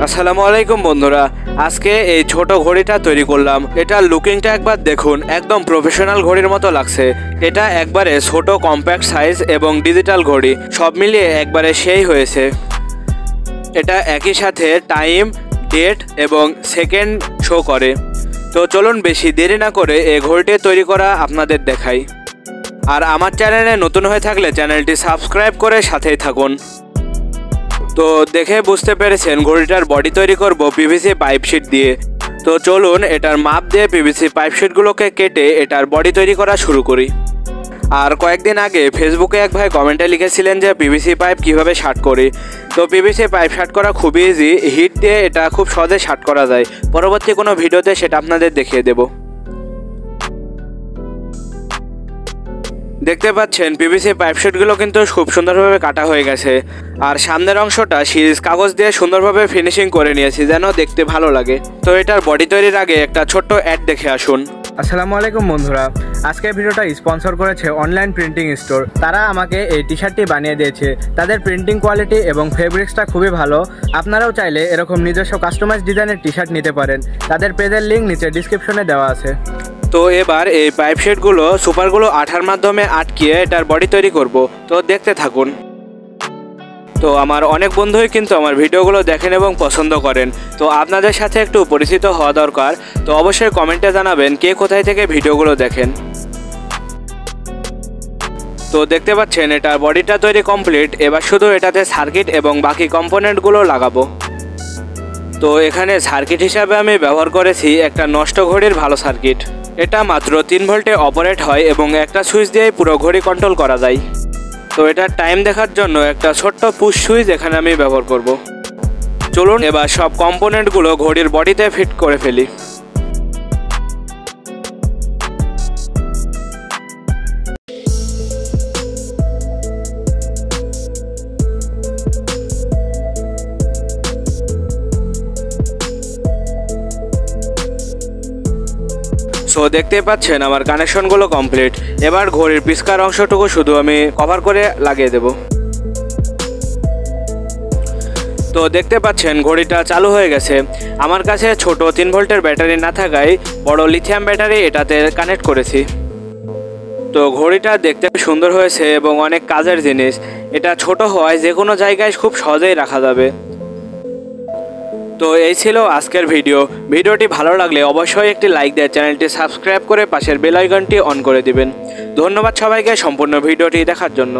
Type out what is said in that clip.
আসসালামু আলাইকুম বন্ধুরা, আজকে এই ছোট ঘড়িটা তৈরি করলাম। এটা লুকিংটা একবার দেখুন, একদম প্রফেশনাল ঘড়ির মতো লাগছে। এটা একবারে ছোট কম্প্যাক্ট সাইজ এবং ডিজিটাল ঘড়ি সব মিলিয়ে একবারে সেই হয়েছে। এটা একই সাথে টাইম, ডেট এবং সেকেন্ড শো করে। তো চলুন বেশি দেরি না করে এই ঘড়িটি তৈরি করা আপনাদের দেখাই। আর আমার চ্যানেলে নতুন হয়ে থাকলে চ্যানেলটি সাবস্ক্রাইব করে সাথেই থাকুন। তো দেখে বুঝতে পেরেছেন ঘড়িটার বডি তৈরি করব পিভিসি পাইপ শিট দিয়ে। তো চলুন এটার মাপ দিয়ে পিভিসি পাইপ শিটগুলোকে কেটে এটার বডি তৈরি করা শুরু করি। আর কয়েকদিন আগে ফেসবুকে এক ভাই কমেন্টে লিখেছিলেন যে পিভিসি পাইপ কিভাবে শার্ট করি। তো পিভিসি পাইপ শার্ট করা খুবই ইজি, হিট দিয়ে এটা খুব সহজে শার্ট করা যায়। পরবর্তী কোনো ভিডিওতে সেটা আপনাদের দেখিয়ে দেব। দেখতে পাচ্ছেন পিভিসি পাইপ শিটগুলো কিন্তু খুব সুন্দরভাবে কাটা হয়ে গেছে। আর সামনের অংশটা সিরিজ কাগজ দিয়ে সুন্দরভাবে ফিনিশিং করে নিয়েছি যেন দেখতে ভালো লাগে। তো এটার বডি তৈরির আগে একটা ছোট্ট অ্যাড দেখে আসুন। আসসালামু আলাইকুম বন্ধুরা, আজকের ভিডিওটা স্পন্সর করেছে অনলাইন প্রিন্টিং স্টোর। তারা আমাকে এই টি শার্টটি বানিয়ে দিয়েছে। তাদের প্রিন্টিং কোয়ালিটি এবং ফেব্রিক্সটা খুবই ভালো। আপনারাও চাইলে এরকম নিজস্ব কাস্টমাইজ ডিজাইনের টি শার্ট নিতে পারেন। তাদের পেজের লিঙ্ক নিচে ডিসক্রিপশনে দেওয়া আছে। তো এবার এই পাইপ শিটগুলো সুপারগুলো আঠার মাধ্যমে আটকিয়ে এটার বডি তৈরি করব। তো দেখতে থাকুন। তো আমার অনেক বন্ধুই কিন্তু আমার ভিডিওগুলো দেখেন এবং পছন্দ করেন। তো আপনাদের সাথে একটু পরিচিত হওয়া দরকার। তো অবশ্যই কমেন্টে জানাবেন কে কোথায় থেকে ভিডিওগুলো দেখেন। তো দেখতে পাচ্ছেন এটার বডিটা তৈরি কমপ্লিট। এবার শুধু এটাতে সার্কিট এবং বাকি কম্পোনেন্টগুলো লাগাবো। তো এখানে সার্কিট হিসাবে আমি ব্যবহার করেছি একটা নষ্ট ঘড়ির ভালো সার্কিট। এটা মাত্র 3 ভোল্টে অপারেট হয় এবং একটা সুইচ দিয়েই পুরো ঘড়ি কন্ট্রোল করা যায়। তো এটার টাইম দেখার জন্য একটা ছোট্ট পুশ সুইচ এখানে আমি ব্যবহার করব। চলুন এবার সব কম্পোনেন্টগুলো ঘড়ির বডিতে ফিট করে ফেলি। সো দেখতে পাচ্ছেন আমার কানেকশনগুলো কমপ্লিট। এবার ঘড়ির পিছকার অংশটুকু শুধু আমি কভার করে লাগিয়ে দেব। তো দেখতে পাচ্ছেন ঘড়িটা চালু হয়ে গেছে। আমার কাছে ছোট 3 ভোল্টের ব্যাটারি না থাকায় বড় লিথিয়াম ব্যাটারি এটাতে কানেক্ট করেছি। তো ঘড়িটা দেখতে সুন্দর হয়েছে এবং অনেক কাজের জিনিস। এটা ছোট হওয়ায় যে কোনো জায়গায় খুব সহজেই রাখা যাবে। তো এই ছিল আজকের ভিডিওটি ভালো লাগলে অবশ্যই একটি লাইক দিয়ে চ্যানেলটি সাবস্ক্রাইব করে পাশের বেল আইকনটি অন করে দিবেন। ধন্যবাদ সবাইকে সম্পূর্ণ ভিডিওটি দেখার জন্য।